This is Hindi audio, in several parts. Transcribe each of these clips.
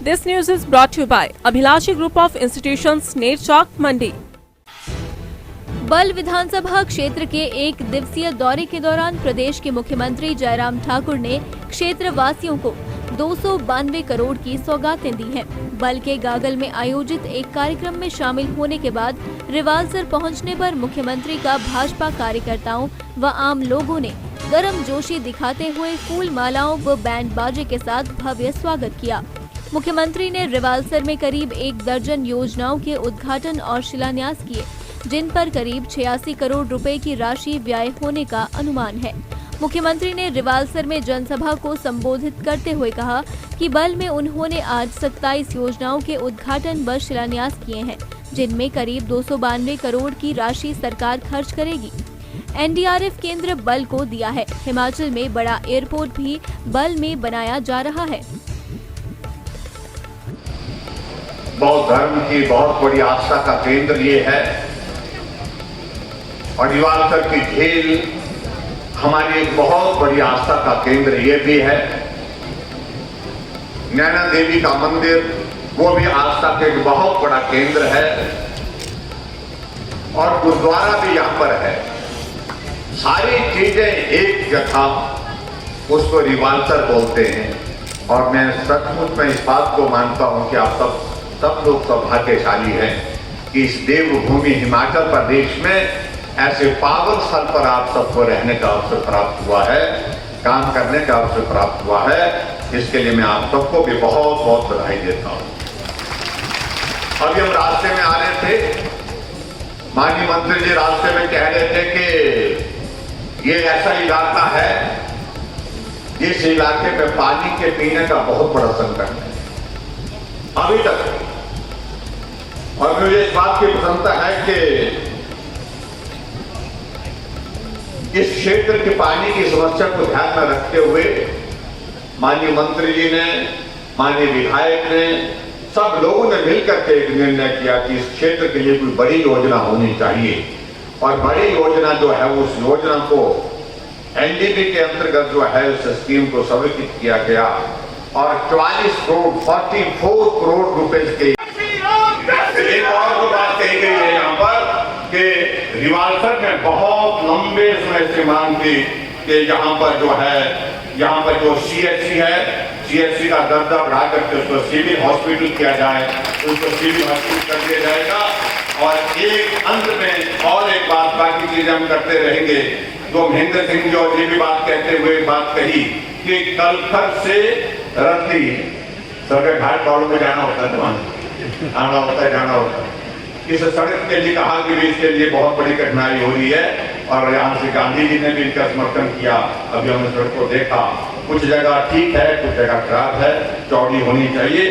This news is brought to you by Abhilashi Group of Institutions, Ner Chowk, Mandi. बल विधानसभा क्षेत्र के एक दिवसीय दौरे के दौरान प्रदेश के मुख्यमंत्री जयराम ठाकुर ने क्षेत्र वासियों को 292 करोड़ की सौगातें दी हैं। बल के गागल में आयोजित एक कार्यक्रम में शामिल होने के बाद रिवालसर पहुंचने पर मुख्यमंत्री का भाजपा कार्यकर्ताओं व आम लोगों ने गर्मजोशी दिखाते हुए फूल मालाओं व बैंड बाजे के साथ भव्य स्वागत किया। मुख्यमंत्री ने रिवालसर में करीब 1 दर्जन योजनाओं के उद्घाटन और शिलान्यास किए, जिन पर करीब 86 करोड़ रुपए की राशि व्यय होने का अनुमान है। मुख्यमंत्री ने रिवालसर में जनसभा को संबोधित करते हुए कहा कि बल में उन्होंने आज 27 योजनाओं के उद्घाटन व शिलान्यास किए हैं, जिनमें करीब 292 करोड़ की राशि सरकार खर्च करेगी। एनडीआरएफ केंद्र बल को दिया है। हिमाचल में बड़ा एयरपोर्ट भी बल में बनाया जा रहा है। बौद्ध धर्म की बहुत बड़ी आस्था का केंद्र ये है और रिवालसर की झील हमारी एक बहुत बड़ी आस्था का केंद्र ये भी है। नैना देवी का मंदिर वो भी आस्था का एक बहुत बड़ा केंद्र है और गुरुद्वारा भी यहाँ पर है। सारी चीजें एक जगह उसको रिवालसर बोलते हैं और मैं सचमुच में इस बात को मानता हूँ कि आप सब लोग सौभाग्यशाली हैं कि इस देवभूमि हिमाचल प्रदेश में ऐसे पावन स्थल पर आप सबको रहने का अवसर प्राप्त हुआ है, काम करने का अवसर प्राप्त हुआ है। इसके लिए मैं आप सबको भी बहुत बहुत बधाई देता हूँ। अभी हम रास्ते में आ रहे थे, माननीय मंत्री जी रास्ते में कह रहे थे कि ये ऐसा इलाका है जिस इलाके में पानी के पीने का बहुत बड़ा संकट है अभी तक। और मुझे इस बात की प्रसन्नता है कि इस क्षेत्र के पानी की समस्या को ध्यान में रखते हुए माननीय मंत्री जी ने, माननीय विधायक ने, सब लोगों ने मिलकर के एक निर्णय किया कि इस क्षेत्र के लिए कोई बड़ी योजना होनी चाहिए और बड़ी योजना जो है उस योजना को एनडीपी के अंतर्गत जो है उस स्कीम को स्वीकृत किया गया और 44 करोड़ रुपए के एक और बात कही गई है यहाँ पर कि रिवालसर में बहुत लंबे समय से मांग थी कि यहाँ पर जो सीएचसी है, सीएचसी का दर्जा बढ़ा करके उसको सिविल हॉस्पिटल किया जाए, उसको सिविल हॉस्पिटल कर दिया जाएगा। और एक अंत में और एक बात, बाकी चीजें हम करते रहेंगे। तो महेंद्र सिंह जी और ये भी बात कहते हुए बात कही कि कलखर से रत्ती सड़क घाट दौड़ में जाना होता है, जाना होता है। इस सड़क के लिए कहा कि भी इसके लिए बहुत बड़ी कठिनाई हो रही है और यहाँ से गांधी जी ने भी इनका समर्थन किया। अभी हमने सड़क को देखा, कुछ जगह ठीक है, कुछ जगह खराब है, चौड़ी होनी चाहिए।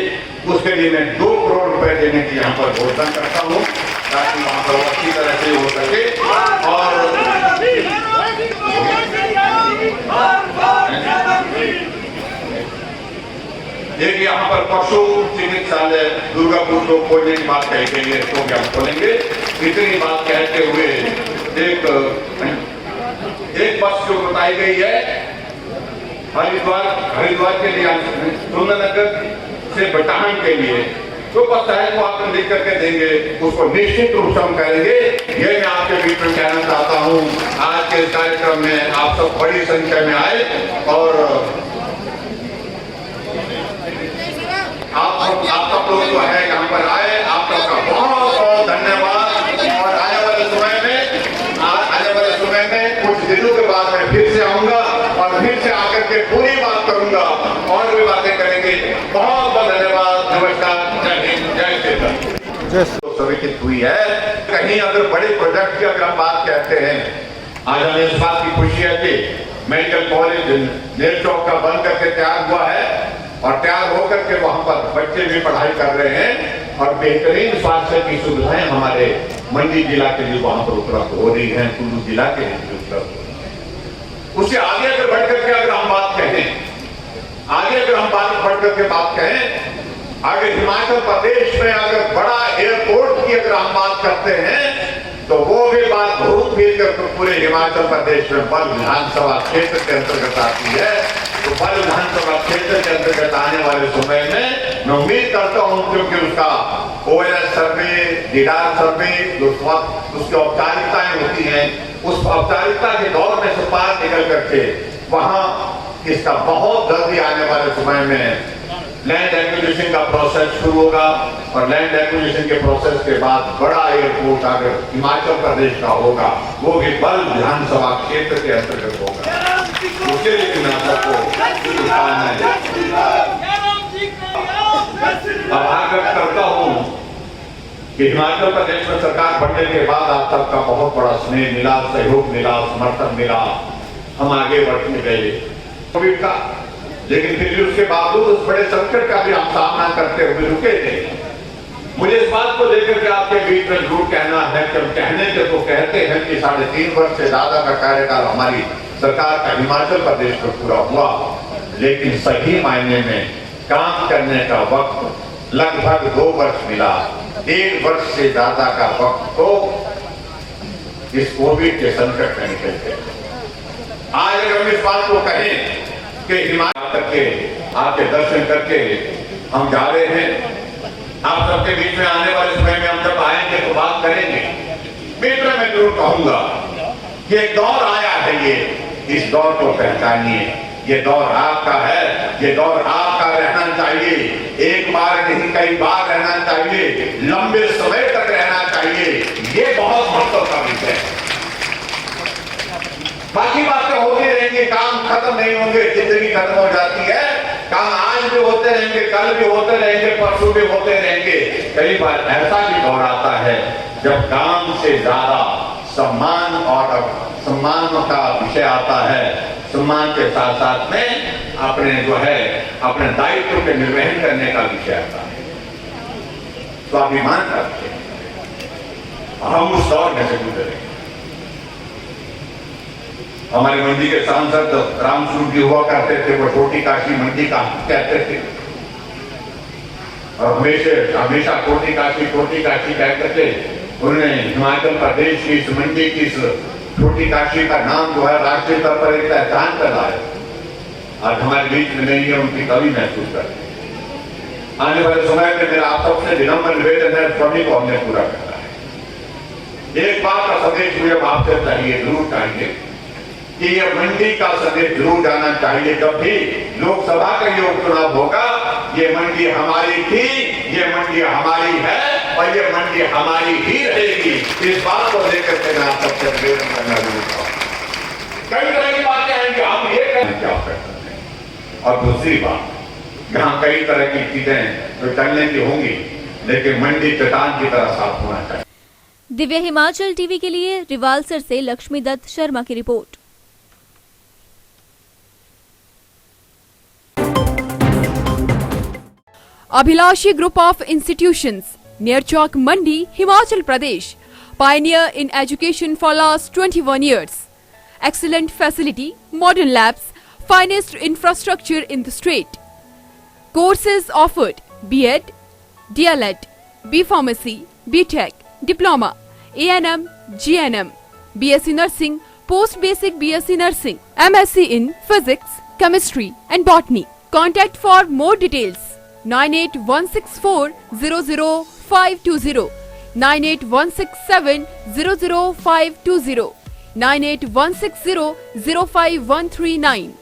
उसके लिए मैं 2 करोड़ रुपए देने की यहाँ पर घोषणा करता हूँ ताकि वहाँ पर अच्छी तरह से हो सके। और एक यहाँ पर पशु चिकित्सालय दुर्गापुर को खोलने की बात कही गई है, तो क्या खोलेंगे। इतनी बात कहते हुए एक बस जो बताई गई है हरिद्वार के लिए, सुंदरनगर से बटान के लिए, जो बस है वो आप लिख करके देंगे, उसको निश्चित रूप से हम करेंगे। ये मैं आपके बीच में कहना चाहता हूँ। आज के कार्यक्रम में आप सब बड़ी संख्या में आए और आप सब लोग जो है यहाँ पर आए, आप सबका बहुत बहुत धन्यवाद। और आने वाले समय में कुछ दिनों के बाद मैं फिर से आऊंगा और फिर से आकर के पूरी बात करूंगा और भी बातें करेंगे। बहुत बहुत धन्यवाद, नमस्कार, जय हिंद, जय श्री राम। स्वीकृत हुई है। कहीं अगर बड़े प्रोजेक्ट की अगर हम बात कहते हैं, आज हमें इस बात की खुशी है कि मेडिकल कॉलेज नेर चौक का बन करके तैयार हुआ है और तैयार होकर के वहां पर बच्चे भी पढ़ाई कर रहे हैं और बेहतरीन स्वास्थ्य की सुविधाएं हमारे मंडी जिला के लिए वहां पर उपलब्ध हो रही हैं, कुल्लू जिला के लिए उपलब्ध हो रही है। उससे आगे अगर बढ़ करके अगर हम बात कहें, अगर हिमाचल प्रदेश में अगर बड़ा एयरपोर्ट की अगर हम बात करते हैं तो वो भी बात घूम फिर कर पूरे हिमाचल प्रदेश में बल विधानसभा क्षेत्र के अंतर्गत आती है। तो बल विधानसभा क्षेत्र के अंतर्गत आने वाले समय में मैं मैं उम्मीद करता हूं क्योंकि उसका OLS सर्वे, दीदार सर्वे, उसकी औपचारिकताएं होती हैं, उस औपचारिकता के दौर में से पार निकल करके वहां इसका बहुत जल्दी आने वाले समय में लैंड एक्विजिशन का प्रोसेस शुरू होगा और लैंड एक्विजिशन के प्रोसेस के बाद बड़ा एयरपोर्ट अगर हिमाचल प्रदेश का होगा वो भी बल्ह विधानसभा क्षेत्र के अंतर्गत होगा। उसके लिए मैं सबको आग्रह करता हूं कि हिमाचल प्रदेश में सरकार बनने के बाद आप सबका बहुत बड़ा स्नेह मिला, सहयोग मिला, समर्थन मिला, हम आगे बढ़ते गए कोविड का, लेकिन फिर भी उसके बावजूद उस बड़े संकट का भी हम सामना करते हुए रुके थे। मुझे इस बात को लेकर के आपके बीच में जरूर कहना है कि हम कहने के तो कहते हैं कि 3.5 वर्ष से ज्यादा का कार्यकाल हमारी सरकार का हिमाचल प्रदेश में पूरा हुआ, लेकिन सही मायने में काम करने का वक्त लगभग 2 वर्ष मिला। 1 वर्ष से ज्यादा का वक्त तो इस कोविड के संकट में निकल गए। आज अगर हम इस बात को कहें कि हिमाचल करके आपके दर्शन करके हम जा रहे हैं, आप सबके बीच में आने वाले समय में हम जब आएंगे तो बात करेंगे। मित्र मैं जरूर कहूंगा कि एक दौर आया है, ये इस दौर को पहचानिए, ये दौर आपका है, ये दौर आपका रहना चाहिए, एक बार नहीं कई बार रहना चाहिए, लंबे समय तक रहना चाहिए, ये बहुत महत्व का विषय है। बाकी बातें होती रहेंगी, काम खत्म नहीं होंगे, जिंदगी खत्म हो जाती है, काम आज भी होते रहेंगे, कल भी होते रहेंगे, परसों भी होते रहेंगे। कई बार ऐसा भी दौर आता है जब काम से ज्यादा सम्मान और सम्मान का विषय आता है, सम्मान के साथ साथ में अपने जो है अपने दायित्व के निर्वहन करने का विषय आता है। स्वाभिमान करते हैं, हम उस दौर में से गुजरे। हमारे मंडी के सांसद रामसूर जी हुआ करते थे, वो छोटी काशी मंडी का कहते थे और हमेशा छोटी काशी कहते थे। उन्होंने हिमाचल प्रदेश की इस मंडी की इस छोटी काशी का नाम जो है राष्ट्रीय स्तर पर एक पहचान कर लाए। आज हमारे बीच में नहीं है, उनकी कमी महसूस करते। आने वाले समय में मेरा आप सबसे विनम्र निवेदन है, सभी को हमने पूरा करना है। एक बात का संदेश मुझे आपसे चाहिए, जरूर चाहिए कि ये मंडी का संदेश जरूर जाना चाहिए। जब भी लोकसभा का ये उपचुनाव होगा, ये मंडी हमारी थी, ये मंडी हमारी है और ये मंडी हमारी ही रहेगी। इस बात को लेकर के मैं आप सबसे निवेदन करना जरूर चाहूंगा। कई तरह की बातें आएंगी, हम ये क्या कर सकते हैं। और दूसरी बात, यहाँ कई तरह की चीजें तो चलने की होंगी, लेकिन मंडी चट्टान की तरह साफ होना चाहिए। दिव्य हिमाचल टीवी के लिए रिवालसर से लक्ष्मी दत्त शर्मा की report. Abhilashi Group of Institutions, near Chowk Mandi, Himachal Pradesh, pioneer in education for last 21 years. Excellent facility, modern labs, finest infrastructure in the state. Courses offered: B.Ed, DLED, B Pharmacy, B.Tech, Diploma, A&M, G&M, BSc Nursing, Post Basic BSc Nursing, MSc in Physics, Chemistry and Botany. Contact for more details. 9816400520, 9816700520, 9816005139.